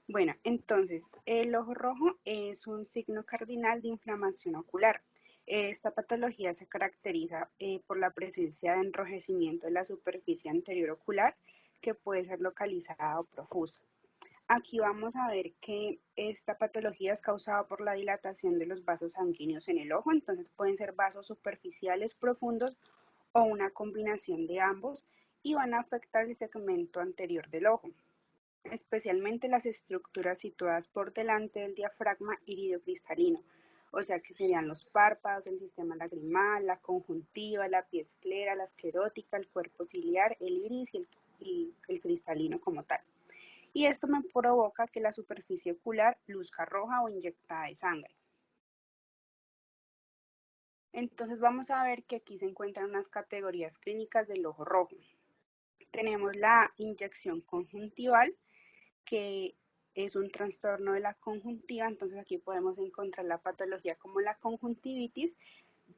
Bueno, entonces, el ojo rojo es un signo cardinal de inflamación ocular. Esta patología se caracteriza por la presencia de enrojecimiento de la superficie anterior ocular que puede ser localizada o profusa. Aquí vamos a ver que esta patología es causada por la dilatación de los vasos sanguíneos en el ojo, entonces pueden ser vasos superficiales profundos o una combinación de ambos y van a afectar el segmento anterior del ojo, especialmente las estructuras situadas por delante del diafragma iridiocristalino, o sea que serían los párpados, el sistema lagrimal, la conjuntiva, la piel la esclerótica, el cuerpo ciliar, el iris y el cristalino como tal. Y esto me provoca que la superficie ocular luzca roja o inyectada de sangre. Entonces vamos a ver que aquí se encuentran unas categorías clínicas del ojo rojo. Tenemos la inyección conjuntival, que es un trastorno de la conjuntiva, entonces aquí podemos encontrar la patología como la conjuntivitis.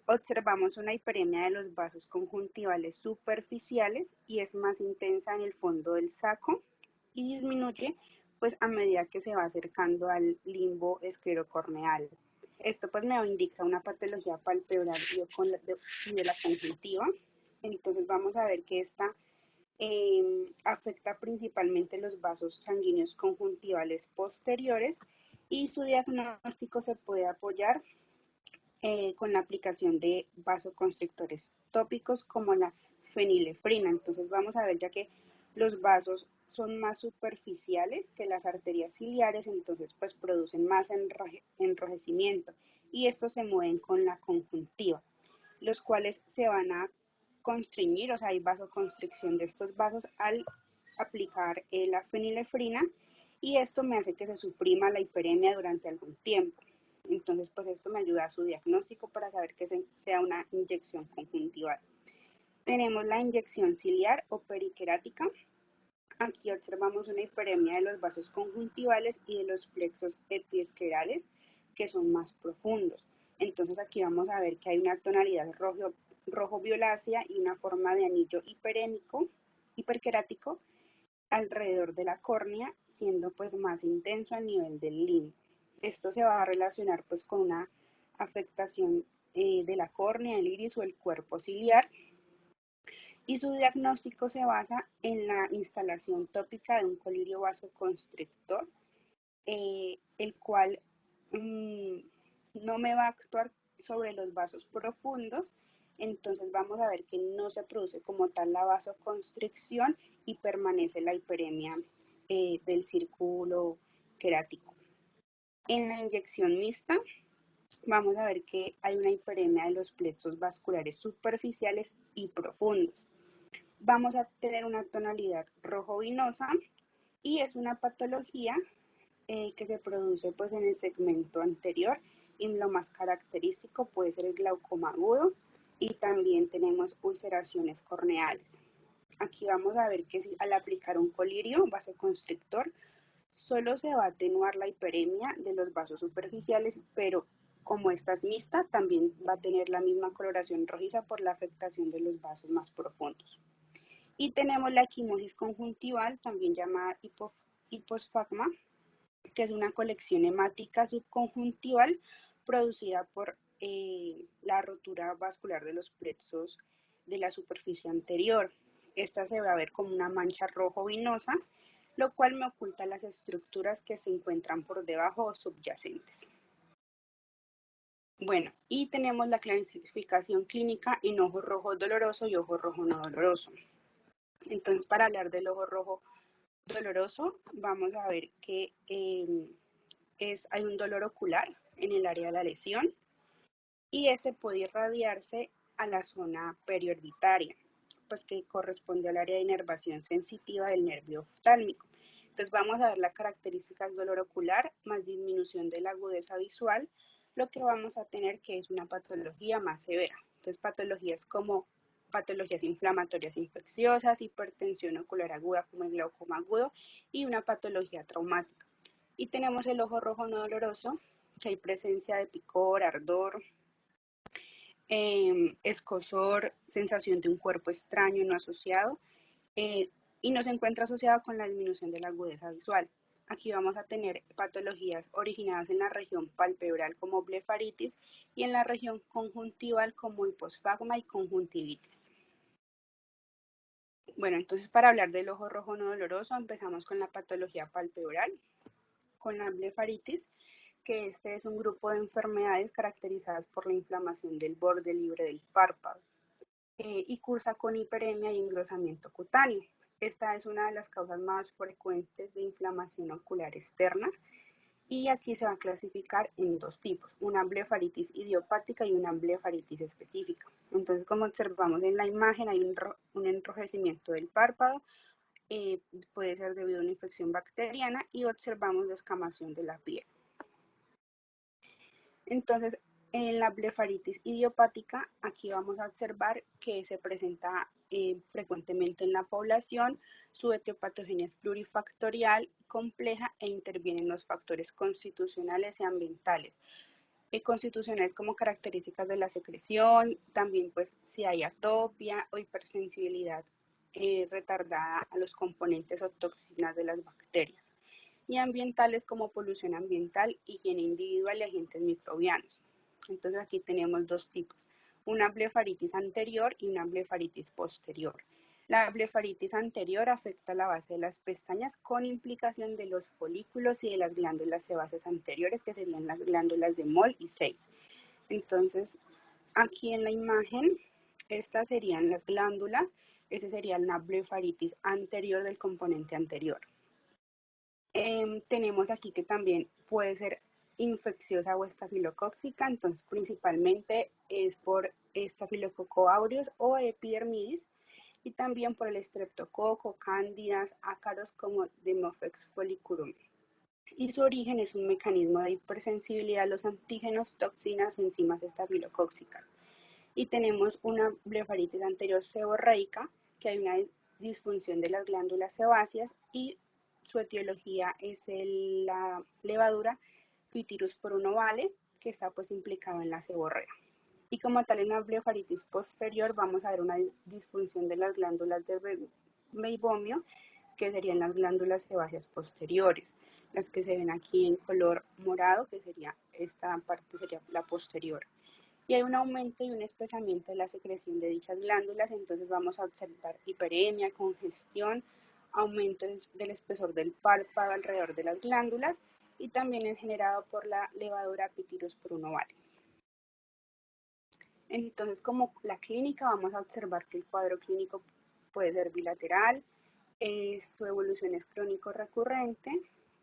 Observamos una hiperemia de los vasos conjuntivales superficiales y es más intensa en el fondo del saco y disminuye pues a medida que se va acercando al limbo esclerocorneal. Esto pues me indica una patología palpebral y de la conjuntiva. Entonces vamos a ver que esta afecta principalmente los vasos sanguíneos conjuntivales posteriores y su diagnóstico se puede apoyar con la aplicación de vasoconstrictores tópicos como la fenilefrina. Entonces vamos a ver ya que los vasos son más superficiales que las arterias ciliares, entonces pues producen más enrojecimiento y estos se mueven con la conjuntiva, los cuales se van a constreñir, o sea, hay vasoconstricción de estos vasos al aplicar la fenilefrina y esto me hace que se suprima la hiperemia durante algún tiempo. Entonces, pues esto me ayuda a su diagnóstico para saber que sea una inyección conjuntival. Tenemos la inyección ciliar o periquerática. Aquí observamos una hiperemia de los vasos conjuntivales y de los plexos epiesclerales que son más profundos. Entonces aquí vamos a ver que hay una tonalidad rojo violácea y una forma de anillo hiperémico, hiperquerático alrededor de la córnea, siendo pues más intenso a nivel del limbo. Esto se va a relacionar pues con una afectación de la córnea, el iris o el cuerpo ciliar y su diagnóstico se basa en la instalación tópica de un colirio vasoconstrictor, el cual no me va a actuar sobre los vasos profundos, entonces vamos a ver que no se produce como tal la vasoconstricción y permanece la hiperemia del círculo querático. En la inyección mixta vamos a ver que hay una hiperemia de los plexos vasculares superficiales y profundos. Vamos a tener una tonalidad rojo vinosa y es una patología que se produce pues en el segmento anterior y lo más característico puede ser el glaucoma agudo y también tenemos ulceraciones corneales. Aquí vamos a ver que si al aplicar un colirio vasoconstrictor solo se va a atenuar la hiperemia de los vasos superficiales, pero como esta es mixta, también va a tener la misma coloración rojiza por la afectación de los vasos más profundos. Y tenemos la equimosis conjuntival, también llamada hiposfagma, que es una colección hemática subconjuntival producida por la rotura vascular de los plexos de la superficie anterior. Esta se va a ver como una mancha rojo vinosa, lo cual me oculta las estructuras que se encuentran por debajo o subyacentes. Bueno, y tenemos la clasificación clínica en ojo rojo doloroso y ojo rojo no doloroso. Entonces, para hablar del ojo rojo doloroso, vamos a ver que hay un dolor ocular en el área de la lesión y este puede irradiarse a la zona periorbitaria, pues que corresponde al área de inervación sensitiva del nervio oftálmico. Entonces vamos a ver las características dolor ocular más disminución de la agudeza visual, lo que vamos a tener que es una patología más severa. Entonces patologías como patologías inflamatorias infecciosas, hipertensión ocular aguda como el glaucoma agudo y una patología traumática. Y tenemos el ojo rojo no doloroso, que hay presencia de picor, ardor, escozor, sensación de un cuerpo extraño no asociado, y no se encuentra asociado con la disminución de la agudeza visual. aquí vamos a tener patologías originadas en la región palpebral como blefaritis y en la región conjuntival como hiposfagma y conjuntivitis. Bueno, entonces para hablar del ojo rojo no doloroso empezamos con la patología palpebral, con la blefaritis, que este es un grupo de enfermedades caracterizadas por la inflamación del borde libre del párpado y cursa con hiperemia y engrosamiento cutáneo. Esta es una de las causas más frecuentes de inflamación ocular externa y aquí se va a clasificar en dos tipos, una blefaritis idiopática y una blefaritis específica. Entonces, como observamos en la imagen, hay un enrojecimiento del párpado, puede ser debido a una infección bacteriana y observamos descamación de la piel. Entonces, en la blefaritis idiopática, aquí vamos a observar que se presenta frecuentemente en la población, su etiopatogenia es plurifactorial, compleja e intervienen los factores constitucionales y ambientales. Constitucionales como características de la secreción, también pues si hay atopia o hipersensibilidad retardada a los componentes o toxinas de las bacterias y ambientales como polución ambiental, higiene individual y agentes microbianos. Entonces aquí tenemos dos tipos, una blefaritis anterior y una blefaritis posterior. La blefaritis anterior afecta la base de las pestañas con implicación de los folículos y de las glándulas sebáceas anteriores, que serían las glándulas de Moll y 6. Entonces, aquí en la imagen, estas serían las glándulas, ese sería una blefaritis anterior del componente anterior. Tenemos aquí que también puede ser infecciosa o estafilocóxica, entonces principalmente es por estafilococo aureus o epidermidis y también por el estreptococo, cándidas, ácaros como Demophex folliculorum. Y su origen es un mecanismo de hipersensibilidad a los antígenos, toxinas o enzimas estafilocóxicas. Y tenemos una blefaritis anterior seborreica, que hay una disfunción de las glándulas sebáceas y su etiología es la levadura Pityrius ovale, que está pues implicado en la seborrea. Y como tal en la blefaritis posterior vamos a ver una disfunción de las glándulas de meibomio, que serían las glándulas sebáceas posteriores, las que se ven aquí en color morado, que sería esta parte sería la posterior. Y hay un aumento y un espesamiento de la secreción de dichas glándulas, entonces vamos a observar hiperemia, congestión, aumento del espesor del párpado alrededor de las glándulas y también es generado por la levadura Pityrius ovale. Entonces, como la clínica, vamos a observar que el cuadro clínico puede ser bilateral, su evolución es crónico recurrente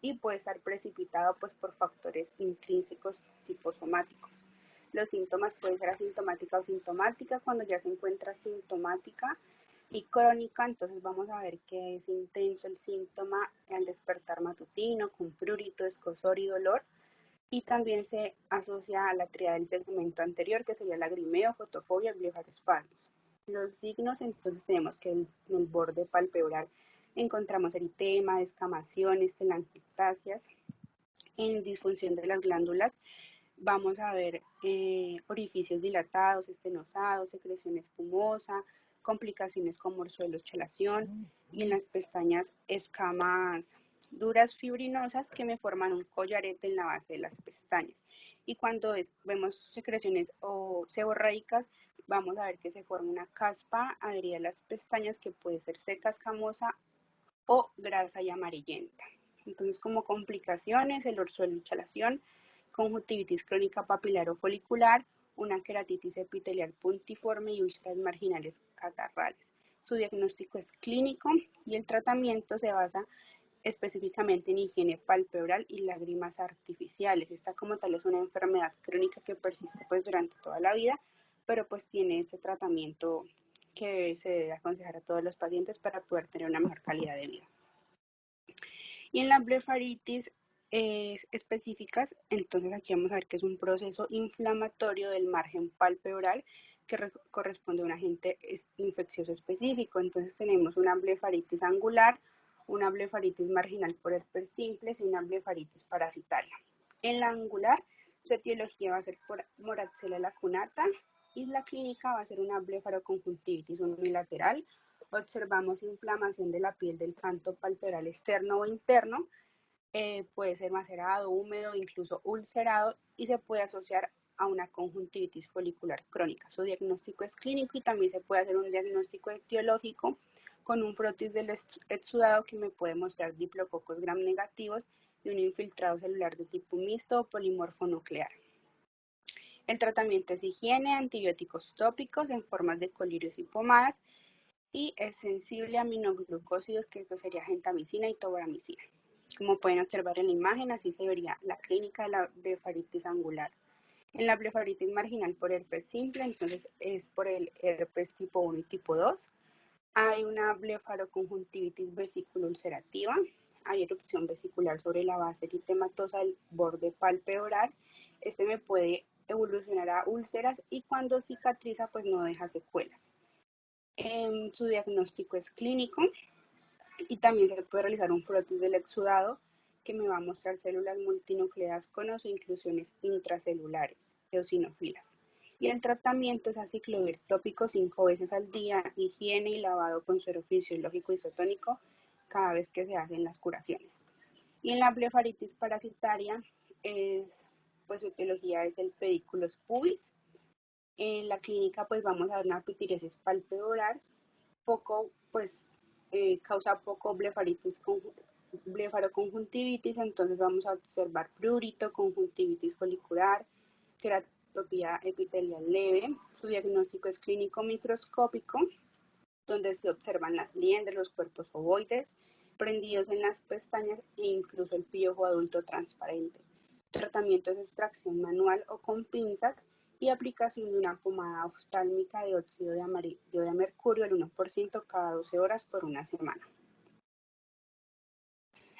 y puede estar precipitado pues, por factores intrínsecos tipo somáticos. Los síntomas pueden ser asintomática o sintomática. Cuando ya se encuentra sintomática y crónica, entonces vamos a ver que es intenso el síntoma al despertar matutino, con prurito, escozor y dolor. Y también se asocia a la tríada del segmento anterior, que sería lagrimeo, fotofobia y blefaroespasmos. Los signos, entonces tenemos que en el borde palpebral encontramos eritema, descamaciones, telangiectasias, en disfunción de las glándulas vamos a ver orificios dilatados, estenosados, secreción espumosa, complicaciones como orzuelos, chalación y en las pestañas escamas duras fibrinosas que me forman un collarete en la base de las pestañas. Y cuando vemos secreciones o seborreicas, vamos a ver que se forma una caspa adherida a las pestañas que puede ser seca, escamosa o grasa y amarillenta. Entonces, como complicaciones, el orzuelo y chalación, conjuntivitis crónica papilar o folicular, una queratitis epitelial puntiforme y úlceras marginales catarrales. Su diagnóstico es clínico y el tratamiento se basa específicamente en higiene palpebral y lágrimas artificiales. Esta como tal es una enfermedad crónica que persiste pues durante toda la vida, pero pues tiene este tratamiento que se debe aconsejar a todos los pacientes para poder tener una mejor calidad de vida. Y en la blefaritis específicas, entonces aquí vamos a ver que es un proceso inflamatorio del margen palpebral que corresponde a un agente infeccioso específico. Entonces tenemos una blefaritis angular, una blefaritis marginal por herpes simplex y una blefaritis parasitaria. En la angular, su etiología va a ser por Moraxella lacunata y la clínica va a ser una blefaroconjuntivitis unilateral. Observamos inflamación de la piel del canto palpebral externo o interno puede ser macerado, húmedo, incluso ulcerado y se puede asociar a una conjuntivitis folicular crónica. Su diagnóstico es clínico y también se puede hacer un diagnóstico etiológico con un frotis del exudado que me puede mostrar diplococos gram negativos y un infiltrado celular de tipo mixto o polimorfo nuclear. El tratamiento es higiene, antibióticos tópicos en formas de colirios y pomadas y es sensible a aminoglucósidos, que eso sería gentamicina y tobramicina. Como pueden observar en la imagen, así se vería la clínica de la blefaritis angular. En la blefaritis marginal por herpes simple, entonces es por el herpes tipo 1 y tipo 2. Hay una blefaroconjuntivitis vesículo-ulcerativa, hay erupción vesicular sobre la base eritematosa del borde palpeoral. Este me puede evolucionar a úlceras y cuando cicatriza pues no deja secuelas. Su diagnóstico es clínico y también se puede realizar un frotis del exudado que me va a mostrar células multinucleadas con inclusiones intracelulares, eosinofilas. Y el tratamiento es aciclovir tópico 5 veces al día, higiene y lavado con suero fisiológico isotónico cada vez que se hacen las curaciones. Y en la blefaritis parasitaria, pues su etiología es el pedículos pubis. En la clínica pues vamos a ver una pitiriasis palpeoral, causa poco blefaroconjuntivitis, entonces vamos a observar prurito, conjuntivitis folicular, queratopía epitelial leve. Su diagnóstico es clínico microscópico, donde se observan las liendres, los cuerpos ovoides, prendidos en las pestañas e incluso el piojo adulto transparente. El tratamiento es extracción manual o con pinzas y aplicación de una pomada oftálmica de óxido de mercurio al 1% cada 12 horas por una semana.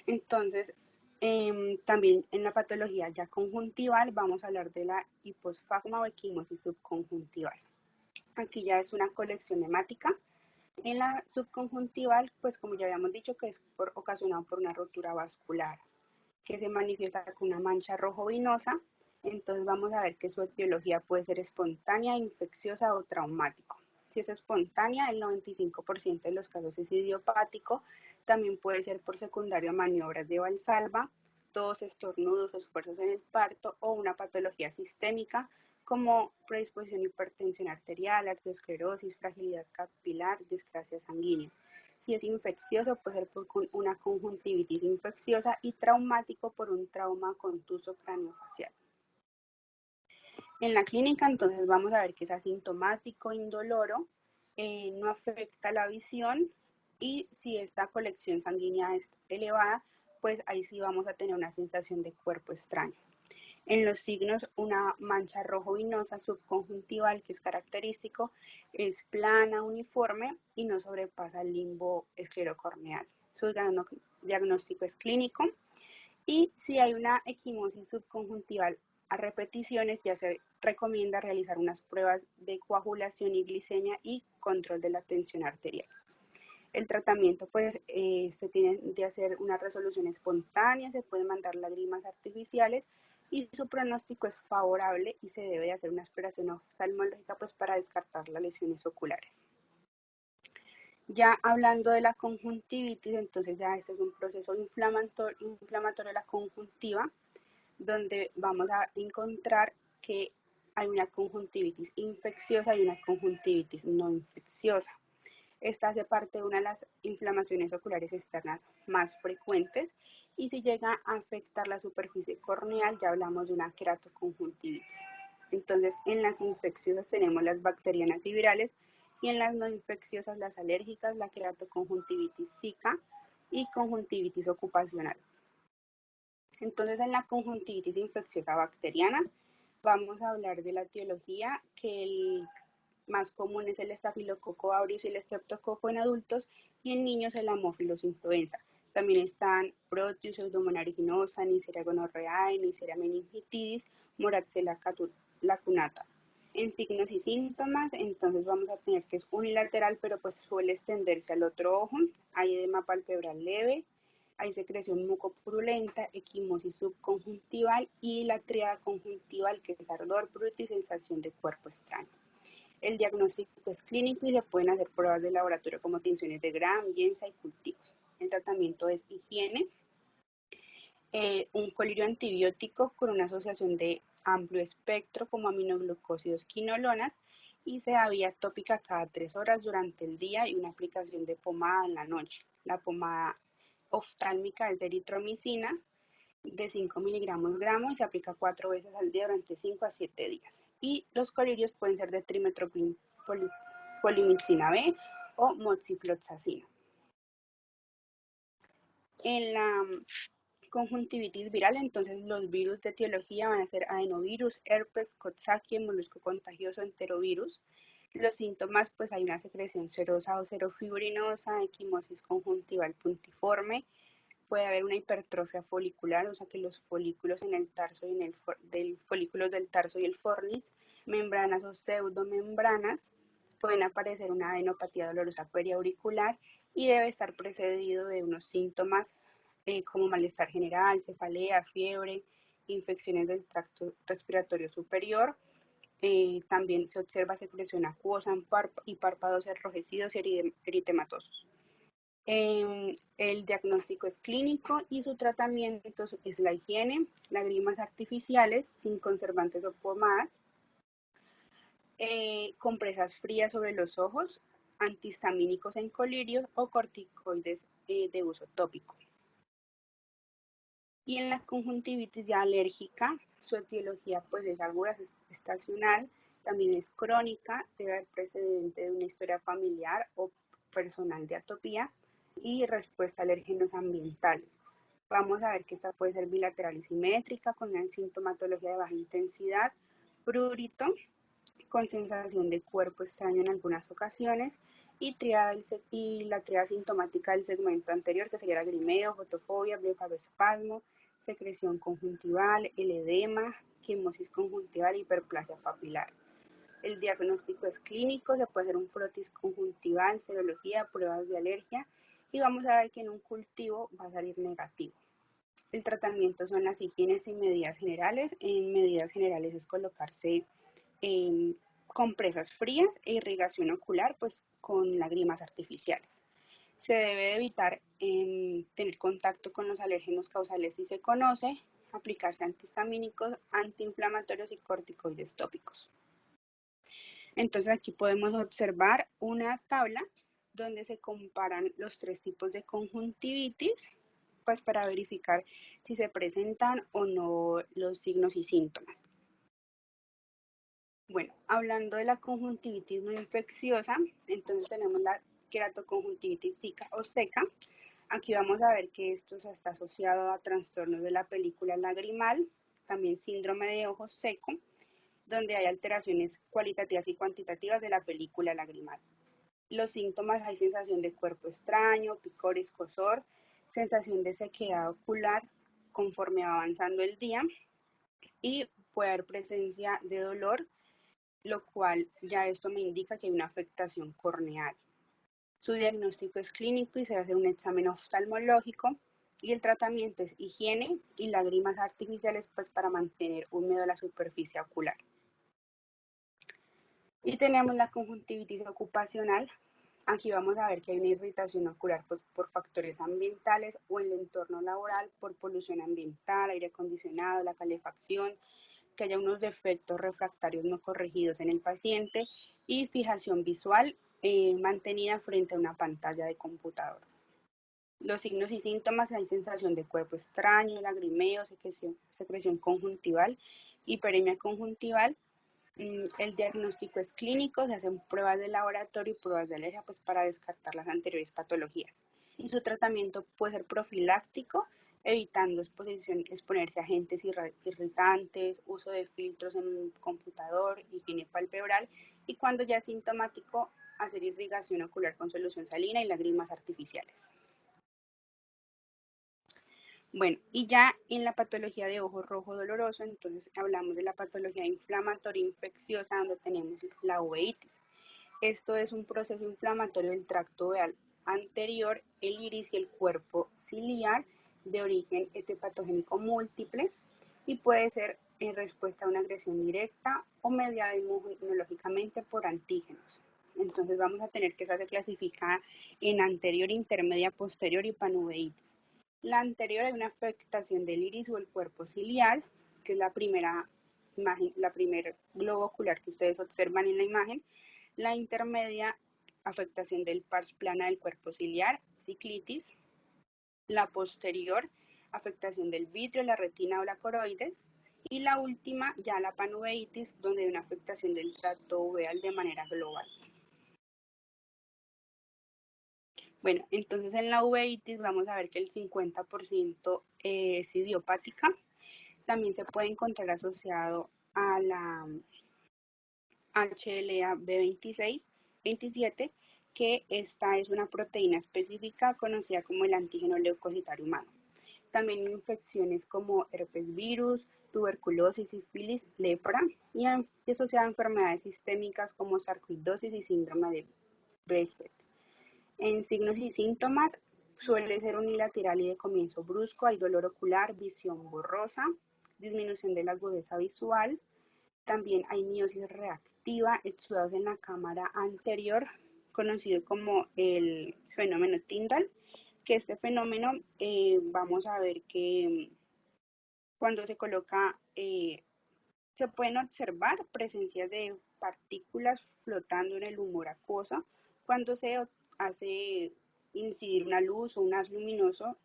Entonces, también en la patología ya conjuntival vamos a hablar de la hiposfagma o equimosis subconjuntival. Aquí ya es una colección hemática. En la subconjuntival, pues como ya habíamos dicho, que es ocasionado por una rotura vascular, que se manifiesta con una mancha rojo vinosa. Entonces vamos a ver que su etiología puede ser espontánea, infecciosa o traumático. Si es espontánea, el 95% de los casos es idiopático. También puede ser por secundario a maniobras de Valsalva, tos, estornudos, esfuerzos en el parto o una patología sistémica como predisposición a hipertensión arterial, arteriosclerosis, fragilidad capilar, discrasias sanguíneas. Si es infeccioso, puede ser por una conjuntivitis infecciosa y traumático por un trauma contuso craneofacial. En la clínica, entonces, vamos a ver que es asintomático, indoloro, no afecta la visión y si esta colección sanguínea es elevada, pues ahí sí vamos a tener una sensación de cuerpo extraño. En los signos, una mancha rojo vinosa subconjuntival que es característico, es plana, uniforme y no sobrepasa el limbo esclerocorneal. Su diagnóstico es clínico y si hay una equimosis subconjuntival a repeticiones, ya se recomienda realizar unas pruebas de coagulación y glicemia y control de la tensión arterial. El tratamiento pues se tiene de hacer una resolución espontánea, se pueden mandar lágrimas artificiales y su pronóstico es favorable y se debe hacer una exploración oftalmológica pues para descartar las lesiones oculares. Ya hablando de la conjuntivitis, entonces ya este es un proceso inflamatorio de la conjuntiva, donde vamos a encontrar que hay una conjuntivitis infecciosa y una conjuntivitis no infecciosa. Esta hace parte de una de las inflamaciones oculares externas más frecuentes y si llega a afectar la superficie corneal ya hablamos de una queratoconjuntivitis. Entonces en las infecciosas tenemos las bacterianas y virales y en las no infecciosas las alérgicas, la queratoconjuntivitis zika y conjuntivitis ocupacional. Entonces en la conjuntivitis infecciosa bacteriana vamos a hablar de la etiología, que el más común es el estafilococo aureus y el streptococo en adultos y en niños el Haemophilus influenza. También están Proteus, Pseudomonas aeruginosa, Neisseria gonorrhoeae, Neisseria meningitidis, Moraxella lacunata. En signos y síntomas, entonces vamos a tener que es unilateral, pero pues suele extenderse al otro ojo. Hay edema palpebral leve, hay secreción mucopurulenta, equimosis subconjuntival y la tríada conjuntival, que es ardor, prurito y sensación de cuerpo extraño. El diagnóstico es clínico y se pueden hacer pruebas de laboratorio como tinciones de Gram, Yensa y cultivos. El tratamiento es higiene. un colirio antibiótico con una asociación de amplio espectro como aminoglucósidos quinolonas y se da vía tópica cada 3 horas durante el día y una aplicación de pomada en la noche. La pomada oftálmica es de eritromicina de 5 miligramos gramo y se aplica 4 veces al día durante 5 a 7 días. Y los colirios pueden ser de polimixina B o moxifloxacina. En la conjuntivitis viral, entonces los virus de etiología van a ser adenovirus, herpes, coxsackie, molusco contagioso, enterovirus. Los síntomas, pues hay una secreción serosa o serofibrinosa, equimosis conjuntival puntiforme, puede haber una hipertrofia folicular, o sea que los folículos en el tarso y folículos del tarso y el fornis, membranas o pseudomembranas, pueden aparecer una adenopatía dolorosa periauricular y debe estar precedido de unos síntomas como malestar general, cefalea, fiebre, infecciones del tracto respiratorio superior. También se observa secreción acuosa y párpados enrojecidos y eritematosos. El diagnóstico es clínico y su tratamiento es la higiene, lágrimas artificiales sin conservantes o pomadas, compresas frías sobre los ojos, antihistamínicos en colirios o corticoides de uso tópico. Y en la conjuntivitis ya alérgica, su etiología pues es aguda, es estacional, también es crónica, debe haber precedente de una historia familiar o personal de atopía y respuesta a alérgenos ambientales. Vamos a ver que esta puede ser bilateral y simétrica con una sintomatología de baja intensidad, prurito, con sensación de cuerpo extraño en algunas ocasiones y la triada sintomática del segmento anterior, que sería lagrimeo, fotofobia, blefaroespasmo, secreción conjuntival, el edema, quimosis conjuntival y hiperplasia papilar. El diagnóstico es clínico, se puede hacer un frotis conjuntival, serología, pruebas de alergia y vamos a ver que en un cultivo va a salir negativo. El tratamiento son las higienes y medidas generales. En medidas generales es colocarse compresas frías e irrigación ocular pues con lágrimas artificiales. Se debe evitar tener contacto con los alérgenos causales si se conoce, aplicarse antihistamínicos, antiinflamatorios y corticoides tópicos. Entonces aquí podemos observar una tabla donde se comparan los 3 tipos de conjuntivitis pues para verificar si se presentan o no los signos y síntomas. Bueno, hablando de la conjuntivitis no infecciosa, entonces tenemos la queratoconjuntivitis zika o seca. Aquí vamos a ver que esto está asociado a trastornos de la película lagrimal, también síndrome de ojo seco, donde hay alteraciones cualitativas y cuantitativas de la película lagrimal. Los síntomas, hay sensación de cuerpo extraño, picor, escozor, sensación de sequedad ocular conforme va avanzando el día y puede haber presencia de dolor, lo cual ya esto me indica que hay una afectación corneal. Su diagnóstico es clínico y se hace un examen oftalmológico y el tratamiento es higiene y lágrimas artificiales pues para mantener húmedo la superficie ocular. Y tenemos la conjuntivitis ocupacional. Aquí vamos a ver que hay una irritación ocular pues, por factores ambientales o en el entorno laboral, por polución ambiental, aire acondicionado, la calefacción, que haya unos defectos refractarios no corregidos en el paciente y fijación visual mantenida frente a una pantalla de computador. Los signos y síntomas, hay sensación de cuerpo extraño, lagrimeo, secreción conjuntival, hiperemia conjuntival. El diagnóstico es clínico, se hacen pruebas de laboratorio y pruebas de alergia pues, para descartar las anteriores patologías. Y su tratamiento puede ser profiláctico, evitando exponerse a agentes irritantes, uso de filtros en un computador, higiene palpebral y cuando ya es sintomático, hacer irrigación ocular con solución salina y lágrimas artificiales. Bueno, y ya en la patología de ojo rojo doloroso, entonces hablamos de la patología inflamatoria infecciosa donde tenemos la uveitis. Esto es un proceso inflamatorio del tracto veal anterior, el iris y el cuerpo ciliar de origen hepatogénico múltiple y puede ser en respuesta a una agresión directa o mediada inmunológicamente por antígenos. Entonces vamos a tener que esa se clasifica en anterior, intermedia, posterior y panuveitis. La anterior hay una afectación del iris o el cuerpo ciliar, que es la primera imagen, la primer globo ocular que ustedes observan en la imagen. La intermedia, afectación del pars plana del cuerpo ciliar, ciclitis. La posterior, afectación del vitrio, la retina o la coroides. Y la última, ya la panuveitis, donde hay una afectación del tracto uveal de manera global. Bueno, entonces en la uveitis vamos a ver que el 50% es idiopática. También se puede encontrar asociado a la HLA-B26, 27, que esta es una proteína específica conocida como el antígeno leucocitario humano. También infecciones como herpes virus, tuberculosis, sífilis, lepra y asociada a enfermedades sistémicas como sarcoidosis y síndrome de Behçet. En signos y síntomas suele ser unilateral y de comienzo brusco, hay dolor ocular, visión borrosa, disminución de la agudeza visual, también hay miosis reactiva, exudados en la cámara anterior, conocido como el fenómeno Tyndall, que este fenómeno vamos a ver que cuando se coloca, se pueden observar presencias de partículas flotando en el humor acuosa cuando se hace incidir una luz o un haz luminoso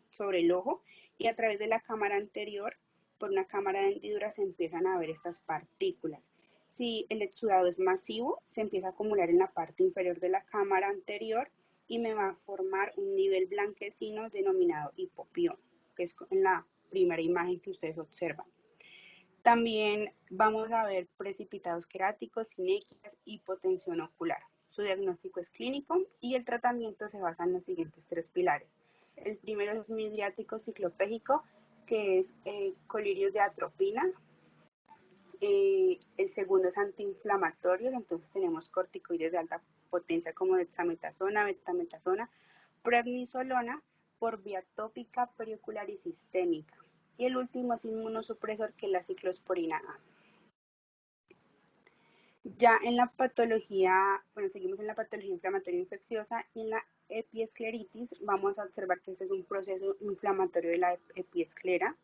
sobre el ojo y a través de la cámara anterior, por una cámara de hendidura, se empiezan a ver estas partículas. Si el exudado es masivo, se empieza a acumular en la parte inferior de la cámara anterior y me va a formar un nivel blanquecino denominado hipopión, que es en la primera imagen que ustedes observan. También vamos a ver precipitados queráticos, sinequias, hipotensión ocular. Su diagnóstico es clínico y el tratamiento se basa en los siguientes tres pilares. El primero es midriático ciclopégico, que es colirios de atropina. El segundo es antiinflamatorio, entonces tenemos corticoides de alta potencia como dexametasona, betametasona, prednisolona por vía tópica, periocular y sistémica. Y el último es inmunosupresor, que es la ciclosporina A. Ya en la patología, bueno, seguimos en la patología inflamatoria infecciosa y en la epiescleritis vamos a observar que este es un proceso inflamatorio de la epiesclera.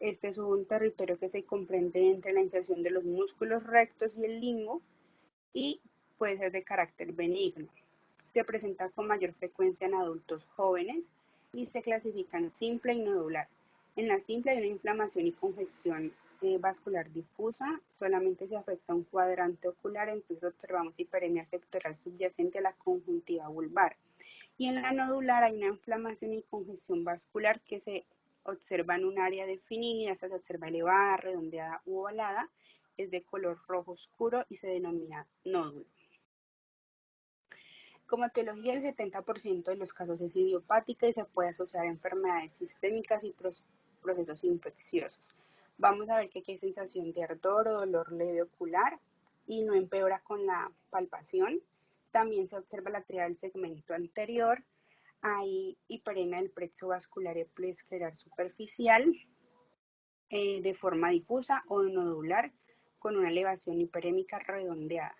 Este es un territorio que se comprende entre la inserción de los músculos rectos y el limbo y puede ser de carácter benigno. Se presenta con mayor frecuencia en adultos jóvenes y se clasifica en simple y nodular. En la simple hay una inflamación y congestión vascular difusa, solamente se afecta un cuadrante ocular, entonces observamos hiperemia sectoral subyacente a la conjuntiva vulvar. Y en la nodular hay una inflamación y congestión vascular que se observa en un área definida, esta se observa elevada, redondeada u ovalada, es de color rojo oscuro y se denomina nódulo. Como etiología, el 70% de los casos es idiopática y se puede asociar a enfermedades sistémicas y procesos infecciosos. Vamos a ver que aquí hay sensación de ardor o dolor leve ocular y no empeora con la palpación. También se observa la tríada del segmento anterior. Hay hiperemia del plexo vascular epiescleral superficial de forma difusa o nodular con una elevación hiperémica redondeada.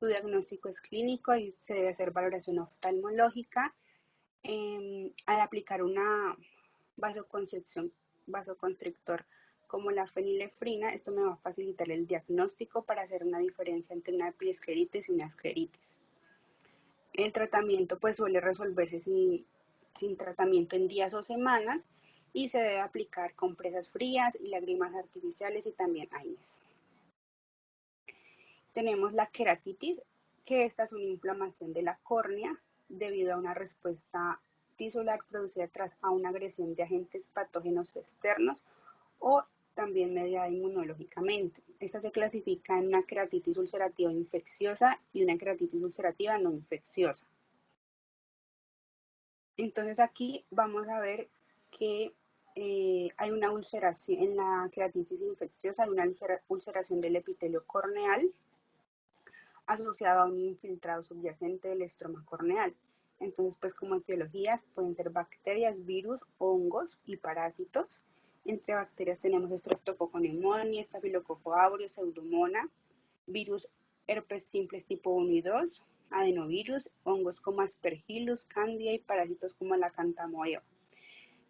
Su diagnóstico es clínico y se debe hacer valoración oftalmológica. Al aplicar una vasoconstrictor como la fenilefrina, esto me va a facilitar el diagnóstico para hacer una diferencia entre una epiescleritis y una escleritis. El tratamiento pues suele resolverse sin tratamiento en días o semanas y se debe aplicar compresas frías y lágrimas artificiales y también AINES. Tenemos la queratitis, que esta es una inflamación de la córnea debido a una respuesta tisular producida tras a una agresión de agentes patógenos externos o también mediada inmunológicamente. Esta se clasifica en una queratitis ulcerativa infecciosa y una queratitis ulcerativa no infecciosa. Entonces aquí vamos a ver que hay una ulceración, en la queratitis infecciosa hay una ulceración del epitelio corneal asociado a un infiltrado subyacente del estroma corneal. Entonces, pues como etiologías pueden ser bacterias, virus, hongos y parásitos. Entre bacterias tenemos Streptococcus pneumoniae, Staphylococcus aureus, Pseudomonas, virus herpes simples tipo 1 y 2, adenovirus, hongos como Aspergillus, Candida y parásitos como la Cantamoeba.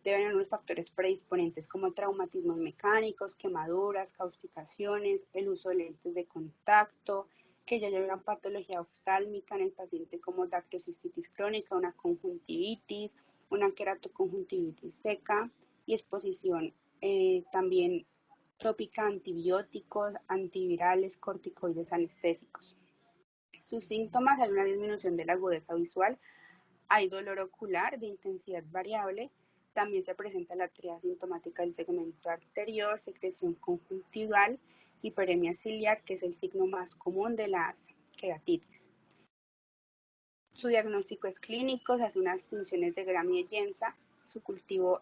Deben haber unos factores predisponentes como traumatismos mecánicos, quemaduras, causticaciones, el uso de lentes de contacto, que ya haya una patología oftálmica en el paciente como dactiocistitis crónica, una conjuntivitis, una queratoconjuntivitis seca y exposición también tópica a antibióticos, antivirales, corticoides anestésicos. Sus síntomas: hay una disminución de la agudeza visual, hay dolor ocular de intensidad variable, también se presenta la tríada sintomática del segmento anterior, secreción conjuntival, hiperemia ciliar, que es el signo más común de las queratitis. Su diagnóstico es clínico, se hace unas tinciones de Gram y Yensa, su cultivo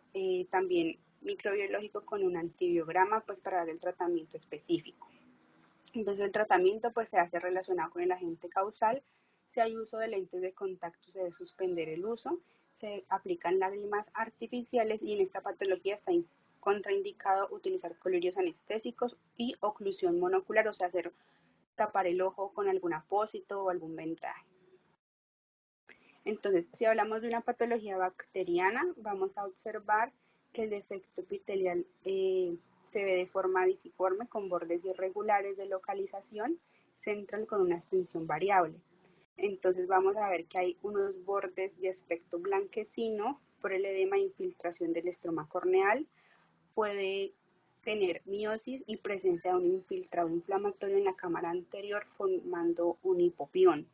también microbiológico con un antibiograma pues para dar el tratamiento específico. Entonces el tratamiento pues se hace relacionado con el agente causal. Si hay uso de lentes de contacto se debe suspender el uso, se aplican lágrimas artificiales y en esta patología está contraindicado utilizar colirios anestésicos y oclusión monocular, o sea, tapar el ojo con algún apósito o algún vendaje. Entonces, si hablamos de una patología bacteriana, vamos a observar que el defecto epitelial se ve de forma disiforme con bordes irregulares de localización central con una extensión variable. Entonces vamos a ver que hay unos bordes de aspecto blanquecino por el edema e infiltración del estroma corneal. Puede tener miosis y presencia de un infiltrado inflamatorio en la cámara anterior formando un hipopión.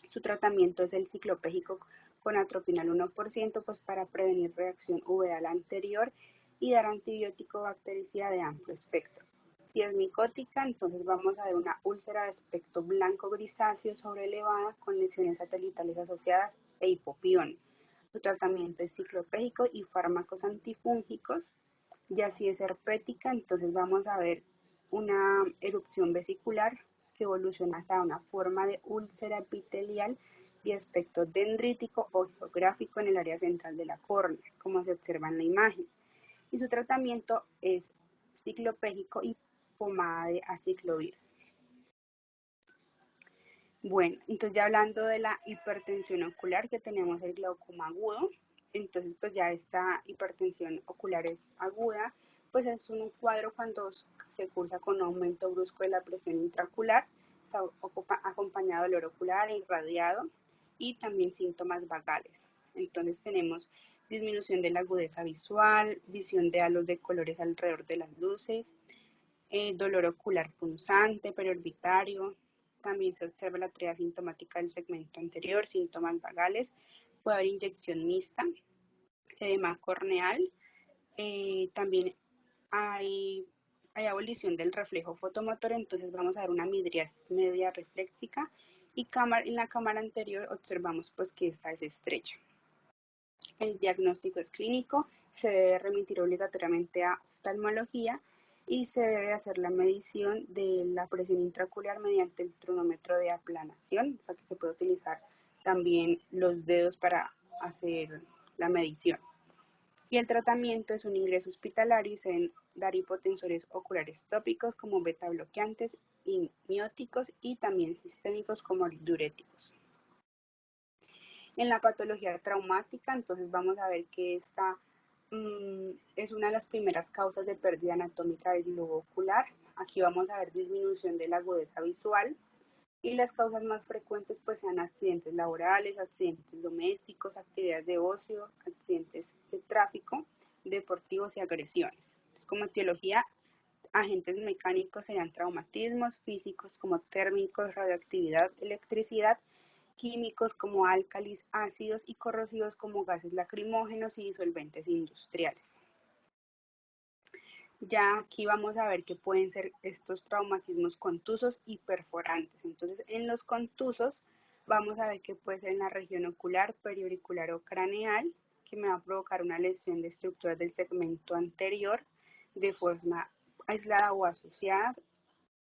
Su tratamiento es el ciclopégico con atropinal 1% pues para prevenir reacción uveal anterior y dar antibiótico bactericida de amplio espectro. Si es micótica, entonces vamos a ver una úlcera de aspecto blanco grisáceo sobrelevada con lesiones satelitales asociadas e hipopión. Su tratamiento es ciclopégico y fármacos antifúngicos. Ya si es herpética, entonces vamos a ver una erupción vesicular que evoluciona hacia una forma de úlcera epitelial y aspecto dendrítico o geográfico en el área central de la córnea, como se observa en la imagen. Y su tratamiento es ciclopégico y pomada de aciclovir. Bueno, entonces ya hablando de la hipertensión ocular, que tenemos el glaucoma agudo, entonces pues ya esta hipertensión ocular es aguda, pues es un cuadro cuando se cursa con un aumento brusco de la presión intraocular, está acompañado de dolor ocular, irradiado y también síntomas vagales. Entonces tenemos disminución de la agudeza visual, visión de halos de colores alrededor de las luces, dolor ocular punzante, perorbitario. También se observa la tríada sintomática del segmento anterior, síntomas vagales, puede haber inyección mixta, edema corneal, también hay abolición del reflejo fotomotor, entonces vamos a ver una midriasis media reflexica y en la cámara anterior observamos pues que esta es estrecha. El diagnóstico es clínico, se debe remitir obligatoriamente a oftalmología y se debe hacer la medición de la presión intraocular mediante el cronómetro de aplanación, o sea que se puede utilizar también los dedos para hacer la medición. Y el tratamiento es un ingreso hospitalario y se deben dar hipotensores oculares tópicos como beta bloqueantes, mióticos y también sistémicos como diuréticos. En la patología traumática, entonces vamos a ver que esta es una de las primeras causas de pérdida anatómica del globo ocular. Aquí vamos a ver disminución de la agudeza visual y las causas más frecuentes pues sean accidentes laborales, accidentes domésticos, actividades de ocio, accidentes de tráfico, deportivos y agresiones. Como etiología, agentes mecánicos serían traumatismos, físicos como térmicos, radioactividad, electricidad, químicos como álcalis, ácidos y corrosivos como gases lacrimógenos y disolventes industriales. Ya aquí vamos a ver que pueden ser estos traumatismos contusos y perforantes. Entonces, en los contusos vamos a ver que puede ser en la región ocular, periauricular o craneal, que me va a provocar una lesión de estructuras del segmento anterior de forma aislada o asociada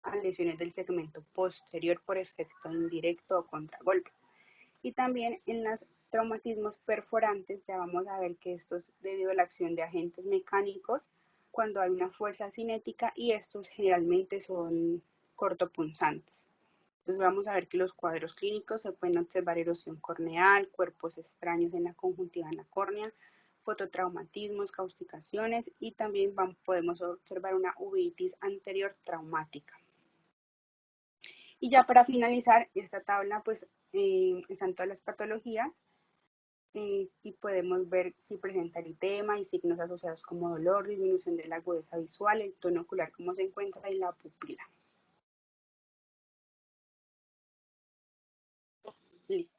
a lesiones del segmento posterior por efecto indirecto o contragolpe. Y también en los traumatismos perforantes ya vamos a ver que esto es debido a la acción de agentes mecánicos cuando hay una fuerza cinética y estos generalmente son cortopunzantes. Entonces vamos a ver que los cuadros clínicos se pueden observar erosión corneal, cuerpos extraños en la conjuntiva en la córnea, fototraumatismos, causticaciones y también podemos observar una uveitis anterior traumática. Y ya para finalizar esta tabla, pues están todas las patologías y podemos ver si presenta eritema y signos asociados como dolor, disminución de la agudeza visual, el tono ocular, cómo se encuentra y la pupila. Listo.